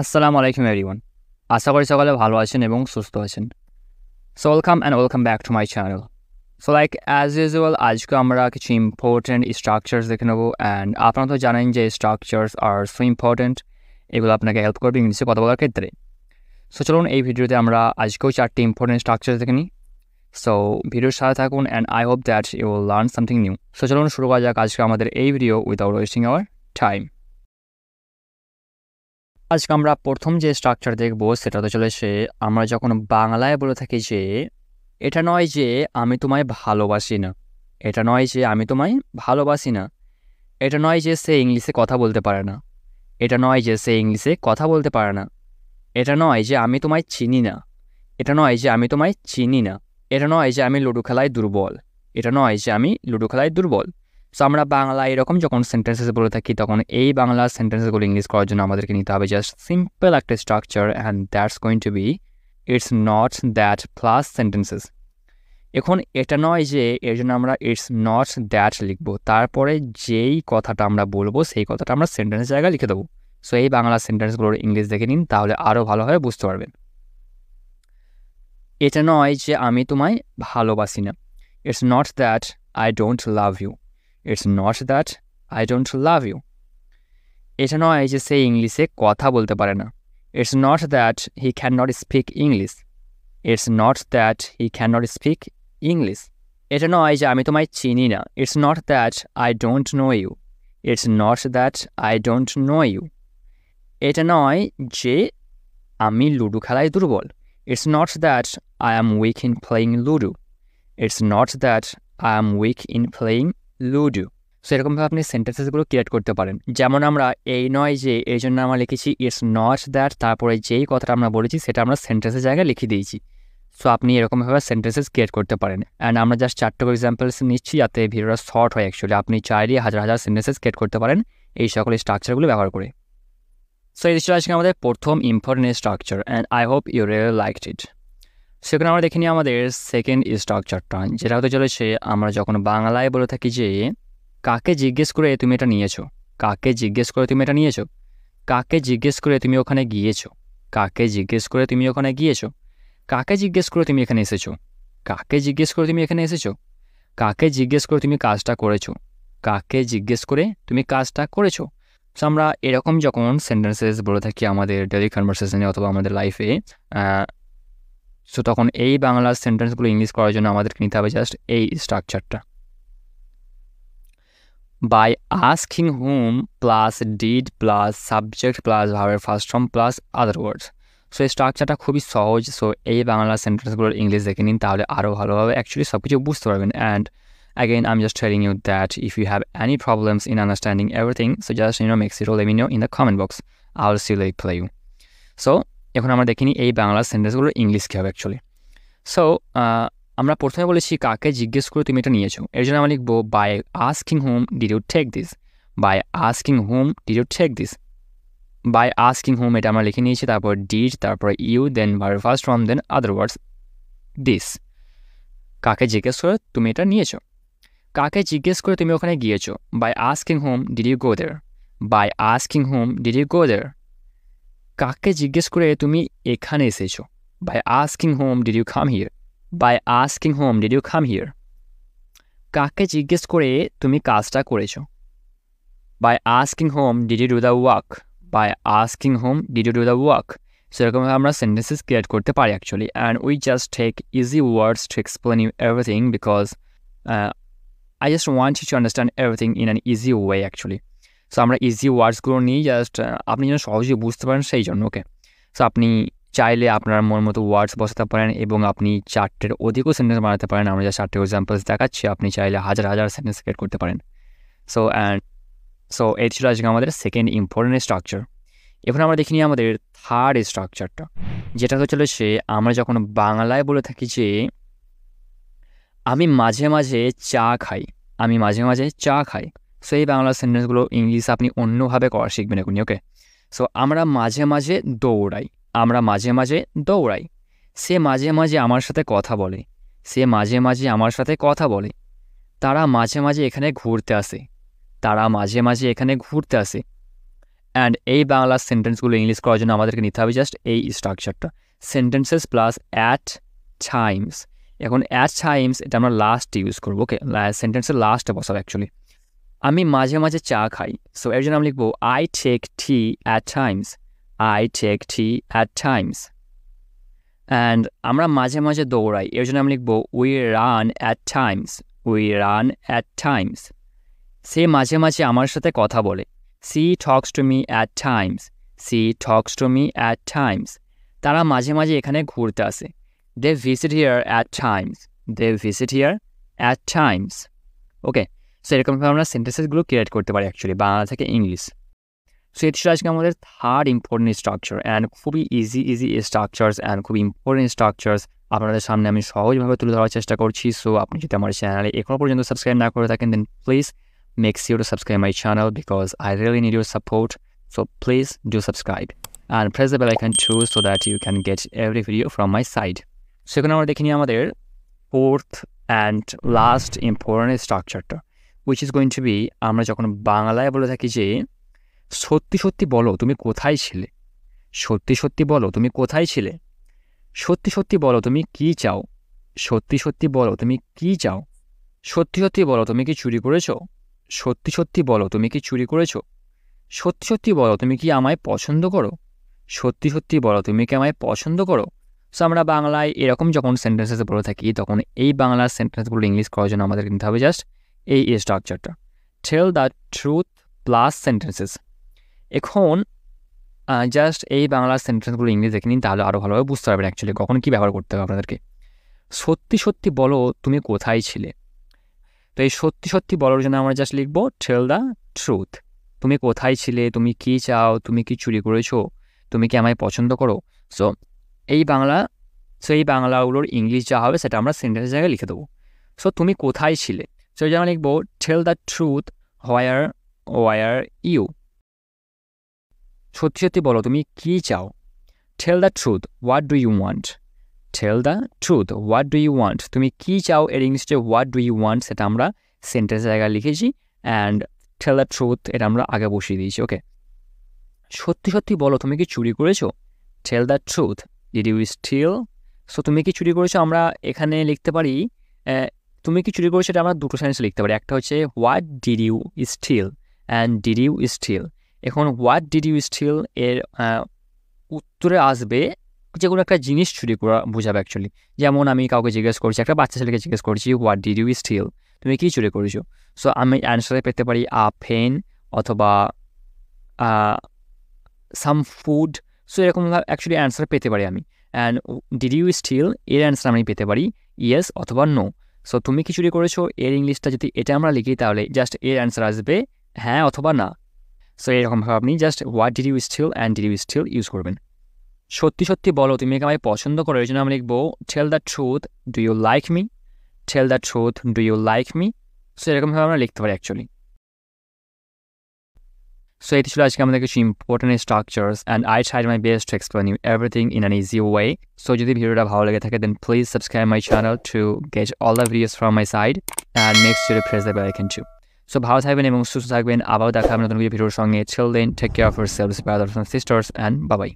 আসসালামু আলাইকুম এভরিওয়ান। আশা করি সকালে ভালো আছেন এবং সুস্থ আছেন। So welcome back to my channel. So like as usual আজকে আমরা কিছু ইম্পর্টেন্ট স্ট্রাকচার্স দেখে নেবো। অ্যান্ড আপনারা তো জানেন যে স্ট্রাকচার্স আর সো ইম্পর্টেন্ট, এগুলো আপনাকে হেল্প করবে ইংলিশে কথা বলার ক্ষেত্রে। সো চলুন এই ভিডিওতে আমরা আজকেও 4টি ইম্পর্টেন্ট স্ট্রাকচার্স দেখে নিই। সো ভিডিওর সাথে থাকুন and I hope that you will learn something new. So চলুন শুরু করা যাক আজকে আমাদের এই video without wasting our time. আজকে আমরা প্রথম যে স্ট্রাকচার দেখব সেটা তো চলেছে, আমরা যখন বাংলায় বলে থাকি যে এটা নয় যে আমি তোমায় ভালোবাসি না, এটা নয় যে আমি তোমায় ভালোবাসি না, এটা নয় যে সে ইংলিশে কথা বলতে পারে না, এটা নয় যে সে ইংলিশে কথা বলতে পারে না, এটা নয় যে আমি তোমায় চিনি না, এটা নয় যে আমি তোমায় চিনি না, এটা নয় যে আমি লুডো খেলায় দুর্বল, এটা নয় যে আমি লুডো খেলায় দুর্বল। সো আমরা বাংলা এরকম যখন সেন্টেন্সেস বলে থাকি তখন এই বাংলা সেন্টেন্সগুলো ইংলিশ করার জন্য আমাদেরকে নিতে হবে জাস্ট সিম্পল একটা structure, and that's going to be it's not that plus sentences. এখন এটা নয় যে এর জন্য আমরা ইটস নট দ্যাট লিখবো, তারপরে যেই কথাটা আমরা বলবো সেই কথাটা আমরা সেন্টেন্সের জায়গায় লিখে দেবো। সো এই বাংলা সেন্টেন্সগুলোর ইংলিশ দেখে নিন, তাহলে আরও ভালোভাবে বুঝতে পারবেন। এটা নয় যে আমি তোমায় ভালোবাসি না, it's not that I don't love you, it's not that I don't love you. এটা নয় যে সে ইংলিশে কথা বলতে পারে না, it's not that he can not speak English, it's not that he can not speak English. এটা নয় যে আমি তোমায় চিনি না, it's not that I don't know you, it's not that I don't know you. এটা নয় যে আমি লুডো খেলায় দুর্বল, it's not that I am weak in playing ludo, it's not that I am weak in playing ludo. So এরকমভাবে আপনি সেন্টেন্সেসগুলো create করতে পারেন। যেমন আমরা এই নয় যে এই জন্য আমরা লিখেছি ইটস নট দ্যাট, তারপরে যেই কথাটা আমরা বলেছি সেটা আমরা সেন্টেন্সের জায়গায় লিখে দিয়েছি। সো আপনি এরকমভাবে সেন্টেন্সেস ক্রিয়েট করতে পারেন। অ্যান্ড আমরা জাস্ট 4টা এক্সাম্পলস নিচ্ছি যাতে ভিডিওটা শর্ট হয়। অ্যাকচুয়ালি আপনি চাইলে হাজার হাজার সেন্টেন্সেস ক্রিয়েট করতে পারেন এই সকল স্ট্রাকচারগুলো ব্যবহার করে। সো এই ছিল আজকে আমাদের প্রথম important structure, and I hope you really liked it. সেখানে আমরা দেখে নিই আমাদের সেকেন্ড স্ট্রাকচারটা, যেটা হতে চলেছে আমরা যখন বাংলায় বলে থাকি যে কাকে জিজ্ঞেস করে তুমি এটা নিয়েছো, কাকে জিজ্ঞেস করে তুমি এটা নিয়েছো, কাকে জিজ্ঞেস করে তুমি ওখানে গিয়েছো, কাকে জিজ্ঞেস করে তুমি ওখানে গিয়েছো, কাকে জিজ্ঞেস করে তুমি এখানে এসেছো, কাকে জিজ্ঞেস করে তুমি এখানে এসেছো, কাকে জিজ্ঞেস করে তুমি কাজটা করেছো, কাকে জিজ্ঞেস করে তুমি কাজটা করেছো। সো আমরা এরকম যখন সেন্টেন্সেস বলে থাকি আমাদের ডেইলি কনভারসেশনে অথবা আমাদের লাইফে, সো তখন এই বাংলা সেন্টেন্সগুলো ইংলিশ করার জন্য আমাদেরকে নিতে হবে জাস্ট এই স্ট্রাকচারটা। By asking whom plus did plus subject plus ভার্বের first form plus other words. So এই স্ট্রাকচারটা খুবই সহজ। সো এই বাংলা সেন্টেন্সগুলোর ইংলিশ দেখে নিন, তাহলে আরও ভালোভাবে অ্যাকচুয়ালি সব কিছু বুঝতে পারবেন। And again I'm just telling you that if you have any problems in understanding everything, so just make sure let me know in the comment box. I'll see reply you. So এখন আমরা দেখিনি এই Bangla সেন্টেন্সগুলোর English কী হবে actually. So আমরা প্রথমে বলেছি কাকে জিজ্ঞেস করে তুমি এটা নিয়েছো, এর জন্য আমরা লিখবো by asking whom did you take this, by asking whom did you take this. By asking whom এটা আমরা লিখে নিয়েছি, তারপর ডিড, তারপর you, then verb first form, then other words this. কাকে জিজ্ঞেস করে তুমি এটা নিয়েছো, কাকে জিজ্ঞেস করে তুমি ওখানে গিয়েছো, by asking whom did you go there, by asking whom did you go there. কাকে জিজ্ঞেস করে তুমি এখানে এসেছো, by asking whom did you come here, by asking whom did you come here. কাকে জিজ্ঞেস করে তুমি কাজটা করেছো, by asking whom did you do the work, by asking whom did you do the work. সেরকমভাবে আমরা সেন্টেন্সেস ক্রিয়েট করতে পারি actually. And we just take easy words to explain you everything because I just want you to understand everything in an easy way actually. So আমরা easy ওয়ার্ডসগুলো নিয়ে just আপনি যেন সহজেই বুঝতে পারেন সেই জন্য। ওকে, সো আপনি চাইলে আপনার মন মতো ওয়ার্ডস বসাতে পারেন এবং আপনি 4টের অধিকও সেন্টেন্স বানাতে পারেন। আমরা যা 4টে এক্সাম্পলস দেখাচ্ছি, আপনি চাইলে হাজার হাজার সেন্টেন্স ক্রিয়েট করতে পারেন। সো এই ছিল আজকে আমাদের সেকেন্ড ইম্পর্টেন্ট স্ট্রাকচার। এখন আমরা দেখি নিই আমাদের থার্ড স্ট্রাকচারটা, যেটা হতে চলেছে আমরা যখন বাংলায় বলে থাকি যে আমি মাঝে মাঝে চা খাই, আমি মাঝে মাঝে চা খাই। সো এই বাংলা সেন্টেন্সগুলো ইংলিশ আপনি অন্যভাবে করা শিখবেন এখনই। ওকে, সো আমরা মাঝে মাঝে দৌড়াই, আমরা মাঝে মাঝে দৌড়াই। সে মাঝে মাঝে আমার সাথে কথা বলে, সে মাঝে মাঝে আমার সাথে কথা বলে। তারা মাঝে মাঝে এখানে ঘুরতে আসে, তারা মাঝে মাঝে এখানে ঘুরতে আসে। অ্যান্ড এই বাংলা সেন্টেন্সগুলো ইংলিশ করার জন্য আমাদেরকে নিতে হবে জাস্ট এই স্ট্রাকচারটা, সেন্টেন্সেস প্লাস অ্যাট টাইমস। এখন অ্যাট টাইমস এটা আমরা লাস্ট ইউজ করবো, ওকে, সেন্টেন্সের লাস্টে বসাবো অ্যাকচুয়ালি। আমি মাঝে মাঝে চা খাই, সো এর জন্য আমি লিখবো I take tea at times, I take tea at times. And আমরা মাঝে মাঝে দৌড়াই, এর জন্য আমি লিখবো we run at times, we run at times. সে মাঝে মাঝে আমার সাথে কথা বলে, she talks to me at times, she talks to me at times. তারা মাঝে মাঝে এখানে ঘুরতে আসে, they visit here at times, they visit here at times. Okay, so এরকমভাবে আমরা সেন্টেন্সেসগুলো ক্রিয়েট করতে পারি অ্যাকচুয়ালি বাংলা থেকে ইংলিশ। সো এটি ছিল আজকে আমাদের থার্ড ইম্পর্টেন্ট স্ট্রাকচার, অ্যান্ড খুবই ইজি স্ট্রাকচার্স অ্যান্ড খুবই ইম্পর্টেন্ট স্ট্রাকচার্স আপনাদের সামনে আমি সহজভাবে তুলে ধরার চেষ্টা করছি। সো আপনি যদি আমার চ্যানেলে এখনও পর্যন্ত সাবস্ক্রাইব না করে থাকেন, দেন please make sure to subscribe my channel because I really need your support. So please do subscribe and press the bell icon too so that you can get every video from my side. So এখন আমরা দেখে নিই আমাদের fourth and last important structure, which is going to be আমরা যখন বাংলায় বলে থাকি যে সত্যি সত্যি বলো তুমি কোথায় ছিলে, সত্যি সত্যি বলো তুমি কোথায় ছিলে, সত্যি সত্যি বলো তুমি কি চাও, সত্যি সত্যি বলো তুমি কি চাও, সত্যি সত্যি বলো তুমি কি চুরি করেছো, সত্যি সত্যি বলো তুমি কি চুরি করেছো, সত্যি সত্যি বলো তুমি কি আমায় পছন্দ করো, সত্যি সত্যি বলো তুমি কি আমায় পছন্দ করো। সো আমরা বাংলায় এরকম যখন সেন্টেন্সেস বলে থাকি তখন এই বাংলার সেন্টেন্সগুলো ইংলিশ করার জন্য আমাদের নিতে হবে জাস্ট এই স্ট্রাকচারটা, tell the truth plus sentences. এখন জাস্ট এই বাংলার সেন্টেন্সগুলো ইংলিশ দেখে নিন, তাহলে আরও ভালোভাবে বুঝতে পারবেন অ্যাকচুয়ালি কখন কী ব্যবহার করতে হবে আপনাদেরকে। সত্যি সত্যি বলো তুমি কোথায় ছিলে, তো এই সত্যি সত্যি বলার জন্য আমরা জাস্ট লিখবো টেল দ্য ট্রুথ। তুমি কোথায় ছিলে, তুমি কি চাও, তুমি কি চুরি করেছো, তুমি কি আমায় পছন্দ করো। সো এই বাংলাগুলোর ইংলিশ যা হবে সেটা আমরা সেন্টেন্সের জায়গায় লিখে দেবো। সো তুমি কোথায় ছিলে, সো এই জন্য লিখবো tell the truth where you. সত্যি সত্যি বলো তুমি কি চাও, tell the truth what do you want, tell the truth what do you want. তুমি কী চাও এর ইংলিশে হোয়াট ডু ইউ ওয়ান্ট সেটা আমরা সেন্টেন্সের জায়গায় লিখেছি, অ্যান্ড টেল দ্য ট্রুথ এটা আমরা আগে বসিয়ে দিয়েছি। ওকে, সত্যি সত্যি বলো তুমি কি চুরি করেছো, tell the truth did you steal. So তুমি কি চুরি করেছো আমরা এখানে লিখতে পারি, তুমি কি চুরি করেছো এটা আমরা দুটো সেন্টেন্সে লিখতে পারি, একটা হচ্ছে what did you steal and did you steal. এখন হোয়াট ডিড ইউ স্টিল এর উত্তরে আসবে যে কোনো একটা জিনিস চুরি করা বোঝাবে অ্যাকচুয়ালি। যেমন আমি কাউকে জিজ্ঞেস করছি, একটা বাচ্চা ছেলেকে জিজ্ঞেস করছি হোয়াট ডিড ইউ স্টিল, তুমি কী চুরি করেছো। সো আমি অ্যান্সারে পেতে পারি আ পেন অথবা সাম ফুড। সো এরকমভাবে অ্যাকচুয়ালি অ্যান্সার পেতে পারি আমি। অ্যান্ড ডিড ইউ স্টিল এর অ্যান্সার আমি পেতে পারি ইয়েস অথবা নো। সো তুমি কি চুরি করেছো এর ইংলিশটা যদি এটা আমরা লিখি তাহলে জাস্ট এর অ্যান্সার আসবে হ্যাঁ অথবা না। সো এরকমভাবে আপনি just what did you steal and did you steal use করবেন। সত্যি সত্যি বলো তুমি কি আমায় পছন্দ করো, এই জন্য আমি লিখবো tell the truth do you like me, tell the truth do you like me. So এরকমভাবে আমরা লিখতে পারি অ্যাকচুয়ালি। সো এটি ছিল আজকে আমাদের কিছু important structures, and I tried my best to explain you everything in an easy way. So যদি ভিডিওটা ভালো লেগে থাকে then please subscribe my channel to get all the videos from my side and make sure to press the bell icon too. So ভালো থাকবেন এবং সুস্থ থাকবেন, আবার দেখা হবে নতুন ভিডিওর সঙ্গে। Till then take care of yourselves brothers and sisters, and bye by.